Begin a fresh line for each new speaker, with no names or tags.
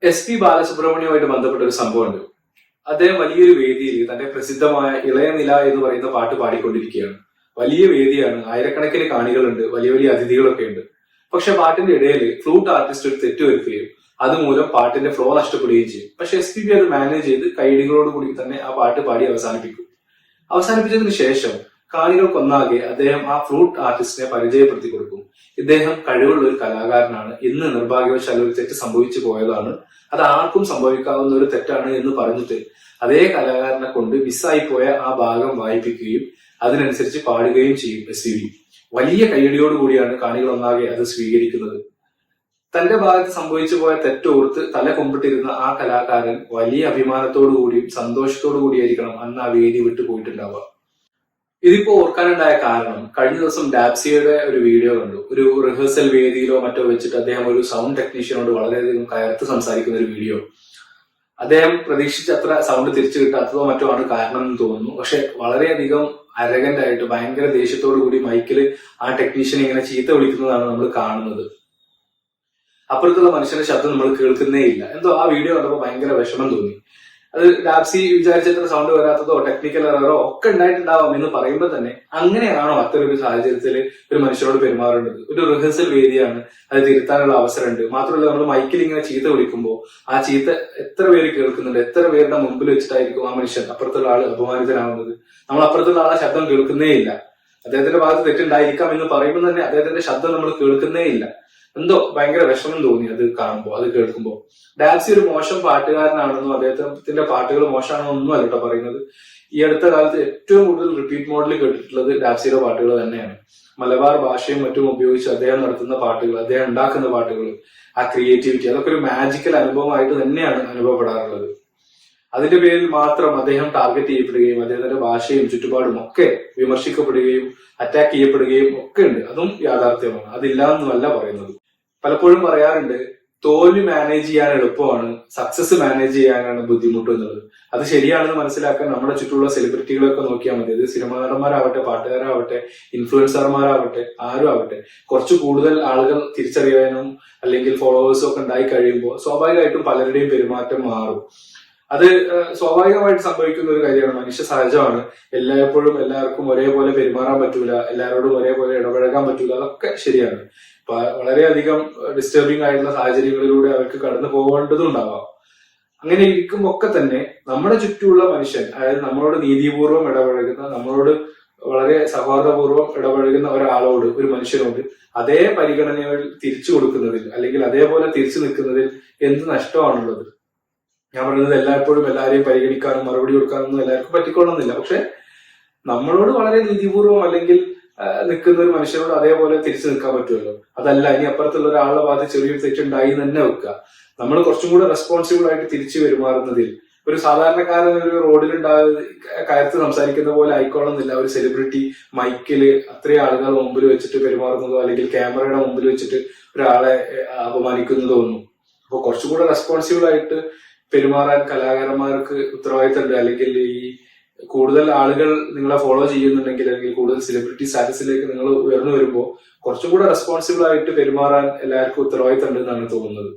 SP ബാലസുബ്രഹ്മണ്യവുമായിട്ട് ബന്ധപ്പെട്ട ഒരു സംഭവമുണ്ട്. അദ്ദേഹം വലിയൊരു വേദിയിൽ തന്റെ പ്രസിദ്ധമായ ഇളയനില എന്ന് പറയുന്ന പാട്ട് പാടിക്കൊണ്ടിരിക്കുകയാണ്. വലിയ വേദിയാണ്, ആയിരക്കണക്കിന് കാണികളുണ്ട്, വലിയ വലിയ അതിഥികളൊക്കെ ഉണ്ട്. പക്ഷെ പാട്ടിന്റെ ഇടയിൽ ഫ്ലൂട്ട് ആർട്ടിസ്റ്റ് ഒരു തെറ്റ് വരുത്തുകയും അതുമൂലം പാട്ടിന്റെ ഫ്ലോ നഷ്ടപ്പെടുകയും ചെയ്യും. പക്ഷെ SPB അത് മാനേജ് ചെയ്ത് കൈയടികളോട് കൂടി തന്നെ ആ പാട്ട് പാടി അവസാനിപ്പിക്കും. അവസാനിപ്പിച്ചതിന് ശേഷം കാണികൾക്കൊന്നാകെ അദ്ദേഹം ആ ഫ്ലൂട്ട് ആർട്ടിസ്റ്റിനെ പരിചയപ്പെടുത്തി കൊടുക്കും. ഇദ്ദേഹം കഴിവുള്ള ഒരു കലാകാരനാണ്, ഇന്ന് നിർഭാഗ്യവശാൽ ഒരു തെറ്റ് സംഭവിച്ചു പോയതാണ്, അത് ആർക്കും സംഭവിക്കാവുന്ന ഒരു തെറ്റാണ് എന്ന് പറഞ്ഞിട്ട് അതേ കലാകാരനെ കൊണ്ട് മിസ്സായി പോയ ആ ഭാഗം വായിപ്പിക്കുകയും അതിനനുസരിച്ച് പാടുകയും ചെയ്യും SPB. വലിയ കൈയടിയോടുകൂടിയാണ് കാണികൾ ഒന്നാകെ അത് സ്വീകരിക്കുന്നത്. തന്റെ ഭാഗത്ത് സംഭവിച്ചു പോയ തെറ്റോർത്ത് തല കൊമ്പിട്ടിരുന്ന ആ കലാകാരൻ വലിയ അഭിമാനത്തോടു കൂടിയും സന്തോഷത്തോടു കൂടിയായിരിക്കണം അന്ന് ആ വേദി വിട്ടു പോയിട്ടുണ്ടാവുക. ഇതിപ്പോ ഓർക്കാനുണ്ടായ കാരണം, കഴിഞ്ഞ ദിവസം ഡാപ്സിയുടെ ഒരു വീഡിയോ കണ്ടു. ഒരു റിഹേഴ്സൽ വേദിയിലോ മറ്റോ വെച്ചിട്ട് അദ്ദേഹം ഒരു സൗണ്ട് ടെക്നീഷ്യനോട് വളരെയധികം കയർത്ത് സംസാരിക്കുന്ന ഒരു വീഡിയോ. അദ്ദേഹം പ്രതീക്ഷിച്ച അത്ര സൗണ്ട് തിരിച്ചു കിട്ടാത്തതോ മറ്റോ ആണ് കാരണം എന്ന് തോന്നുന്നു. പക്ഷെ വളരെയധികം അരഗന്റ് ആയിട്ട് ഭയങ്കര ദേഷ്യത്തോടു കൂടി മൈക്കിൽ ആ ടെക്നീഷ്യൻ ഇങ്ങനെ ചീത്ത വിളിക്കുന്നതാണ് നമ്മൾ കാണുന്നത്. അപ്പുറത്തുള്ള മനുഷ്യന്റെ ശബ്ദം നമ്മൾ കേൾക്കുന്നേ ഇല്ല. എന്തോ ആ വീഡിയോ കണ്ടപ്പോൾ ഭയങ്കര വിഷമം തോന്നി. അത് ഡാപ്സി വിചാരിച്ചത്ര സൗണ്ട് വരാത്തതോ ടെക്നിക്കൽ എററോ ഒക്കെ ഉണ്ടായിട്ടുണ്ടാവാം എന്ന് പറയുമ്പോൾ തന്നെ അങ്ങനെയാണോ അത്തരൊരു സാഹചര്യത്തിൽ ഒരു മനുഷ്യരോട് പെരുമാറേണ്ടത്? ഒരു റിഹേഴ്സൽ വേദിയാണ്, അത് തിരുത്താനുള്ള അവസരമുണ്ട്. മാത്രമല്ല, നമ്മൾ മൈക്കിൽ ഇങ്ങനെ ചീത്ത വിളിക്കുമ്പോൾ ആ ചീത്ത എത്ര പേര് കേൾക്കുന്നുണ്ട്, എത്ര പേരുടെ മുമ്പിൽ വെച്ചിട്ടായിരിക്കും ആ മനുഷ്യൻ അപ്പുറത്തുള്ള ആള് അപമാനിതനാവുന്നത്? നമ്മൾ അപ്പുറത്തുള്ള ആളെ ശബ്ദം കേൾക്കുന്നേ ഇല്ല. അദ്ദേഹത്തിന്റെ ഭാഗത്ത് തെറ്റുണ്ടായിരിക്കാം എന്ന് പറയുമ്പോൾ തന്നെ അദ്ദേഹത്തിന്റെ ശബ്ദം നമ്മൾ കേൾക്കുന്നേ ഇല്ല. എന്തോ ഭയങ്കര വിഷമം തോന്നി അത് കാണുമ്പോൾ, അത് കേൾക്കുമ്പോൾ. ഡാപ്സി ഒരു മോശം പാട്ടുകാരനാണെന്നോ അദ്ദേഹത്തിന്റെ പാട്ടുകൾ മോശമാണോ ഒന്നും അല്ല കേട്ടോ പറയുന്നത്. ഈ അടുത്ത കാലത്ത് ഏറ്റവും കൂടുതൽ റിപ്പീറ്റ് മോഡിൽ കേട്ടിട്ടുള്ളത് ഡാപ്സിയുടെ പാട്ടുകൾ തന്നെയാണ്. മലബാർ ഭാഷയും മറ്റും ഉപയോഗിച്ച് അദ്ദേഹം നടത്തുന്ന പാട്ടുകൾ, അദ്ദേഹം ഉണ്ടാക്കുന്ന പാട്ടുകൾ, ആ ക്രിയേറ്റിവിറ്റി, അതൊക്കെ ഒരു മാജിക്കൽ അനുഭവമായിട്ട് തന്നെയാണ് അനുഭവപ്പെടാറുള്ളത്. അതിന്റെ പേരിൽ മാത്രം അദ്ദേഹം ടാർഗറ്റ് ചെയ്യപ്പെടുകയും അദ്ദേഹത്തിന്റെ ഭാഷയും ചുറ്റുപാടും ഒക്കെ വിമർശിക്കപ്പെടുകയും അറ്റാക്ക് ചെയ്യപ്പെടുകയും ഒക്കെ ഉണ്ട്. അതും യാഥാർത്ഥ്യമാണ്, അതില്ല എന്നല്ല പറയുന്നത്. പലപ്പോഴും പറയാറുണ്ട്, തോൽവി മാനേജ് ചെയ്യാൻ എളുപ്പമാണ്, സക്സസ് മാനേജ് ചെയ്യാനാണ് ബുദ്ധിമുട്ട് എന്നുള്ളത്. അത് ശരിയാണെന്ന് മനസ്സിലാക്കാൻ നമ്മുടെ ചുറ്റുമുള്ള സെലിബ്രിറ്റികളൊക്കെ നോക്കിയാൽ മതി. അത് സിനിമാ നടന്മാരാവട്ടെ, പാട്ടുകാരാവട്ടെ, ഇൻഫ്ലുവൻസർമാരാവട്ടെ, ആരും ആവട്ടെ, കുറച്ച് കൂടുതൽ ആളുകൾ തിരിച്ചറിയാനും അല്ലെങ്കിൽ ഫോളോവേഴ്സും ഒക്കെ ഉണ്ടായി കഴിയുമ്പോൾ സ്വാഭാവികമായിട്ടും പലരുടെയും പെരുമാറ്റം മാറും. അത് സ്വാഭാവികമായിട്ട് സംഭവിക്കുന്ന ഒരു കാര്യമാണ്, മനുഷ്യ സഹജമാണ്. എല്ലായ്പ്പോഴും എല്ലാവർക്കും ഒരേപോലെ പെരുമാറാൻ പറ്റൂല, എല്ലാവരോടും ഒരേപോലെ ഇടപഴകാൻ പറ്റൂല, അതൊക്കെ ശരിയാണ്. വളരെയധികം ഡിസ്റ്റർബിംഗ് ആയിട്ടുള്ള സാഹചര്യങ്ങളിലൂടെ അവർക്ക് കടന്നു പോകേണ്ടതുണ്ടാവാം. അങ്ങനെ ഇരിക്കുമ്പോ ഒക്കെ തന്നെ നമ്മുടെ ചുറ്റുമുള്ള മനുഷ്യൻ, അതായത് നമ്മളോട് നീതിപൂർവ്വം ഇടപഴകുന്ന, നമ്മളോട് വളരെ സൗഹാർദ്ദപൂർവ്വം ഇടപഴകുന്ന ഒരാളോട്, ഒരു മനുഷ്യനോട് അതേ പരിഗണനകൾ തിരിച്ചു കൊടുക്കുന്നതിൽ അല്ലെങ്കിൽ അതേപോലെ തിരിച്ചു നിൽക്കുന്നതിൽ എന്ത് നഷ്ടമാണുള്ളത്? ഞാൻ പറയുന്നത് എല്ലായ്പ്പോഴും എല്ലാവരെയും പരിഗണിക്കാനും മറുപടി കൊടുക്കാനൊന്നും എല്ലാവർക്കും പറ്റിക്കൊള്ളുന്നില്ല. പക്ഷെ നമ്മളോട് വളരെ നീതിപൂർവ്വം അല്ലെങ്കിൽ നിൽക്കുന്ന ഒരു മനുഷ്യനോട് അതേപോലെ തിരിച്ചു നിൽക്കാൻ പറ്റുമല്ലോ. അതല്ല, ഇനി അപ്പുറത്തുള്ള ഒരാളുടെ ഭാഗത്ത് ചെറിയൊരു തെറ്റുണ്ടായി തന്നെ വെക്കുക, നമ്മൾ കുറച്ചും കൂടെ റെസ്പോൺസിബിൾ ആയിട്ട് തിരിച്ചു പെരുമാറുന്നതിൽ ഒരു സാധാരണക്കാരൻ ഒരു റോഡിലുണ്ടാകുന്ന കാര്യത്ത് സംസാരിക്കുന്ന പോലെ ആയിക്കോളുന്നില്ല ഒരു സെലിബ്രിറ്റി മൈക്കില് അത്രയും ആളുകൾ മുമ്പിൽ വെച്ചിട്ട് പെരുമാറുന്നതോ അല്ലെങ്കിൽ ക്യാമറയുടെ മുമ്പിൽ വെച്ചിട്ട് ഒരാളെ അപമാനിക്കുന്നതോ ഒന്നും. അപ്പൊ കുറച്ചുകൂടെ റെസ്പോൺസിബിൾ ആയിട്ട് പെരുമാറാൻ കലാകാരന്മാർക്ക് ഉത്തരവാദിത്തമുണ്ട്. അല്ലെങ്കിൽ ഈ കൂടുതൽ ആളുകൾ നിങ്ങളെ ഫോളോ ചെയ്യുന്നുണ്ടെങ്കിൽ അല്ലെങ്കിൽ കൂടുതൽ സെലിബ്രിറ്റി സ്റ്റാറ്റസിലേക്ക് നിങ്ങൾ ഉയർന്നു വരുമ്പോൾ കുറച്ചും കൂടെ റെസ്പോൺസിബിൾ ആയിട്ട് പെരുമാറാൻ എല്ലാവർക്കും ഉത്തരവാദിത്തമുണ്ട് എന്നാണ് തോന്നുന്നത്.